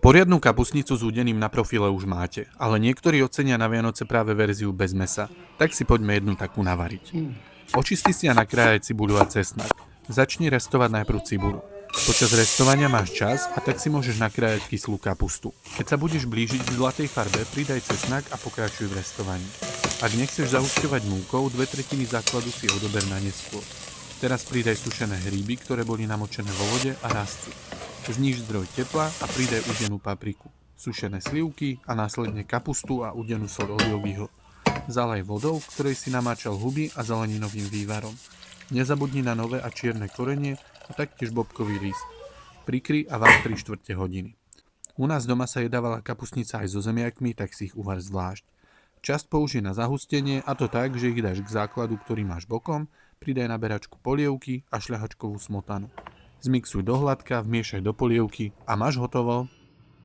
Poriadnu kapustnicu s údeným na profile už máte, ale niektorí ocenia na Vianoce práve verziu bez mesa, tak si poďme jednu takú navariť. Očisti si a nakrájaj cibuľu a cesnak. Začni restovať najprv cibuľu. Počas restovania máš čas a tak si môžeš nakrájať kyslú kapustu. Keď sa budeš blížiť k zlatej farbe, pridaj cesnak a pokračuj v restovaní. Ak nechceš zahusťovať múkou, 2/3 základu si odober na neskôr. Teraz pridaj sušené hríby, ktoré boli namočené vo vode a rastú. Zníž zdroj tepla a pridaj udenú papriku, sušené slivky a následne kapustu a udenú soľ olivového. Zalej vodou, v ktorej si namáčal huby a zeleninovým vývarom. Nezabudni na nové a čierne korenie a taktiež bobkový list. Prikry a var 3/4 hodiny. U nás doma sa jedávala kapustnica aj so zemiakmi, tak si ich uvar zvlášť. Časť použij na zahustenie, a to tak, že ich dáš k základu, ktorý máš bokom, pridaj na beračku polievky a šľahačkovú smotanu. Zmixuj do hladka, vmiešaj do polievky a máš hotovo.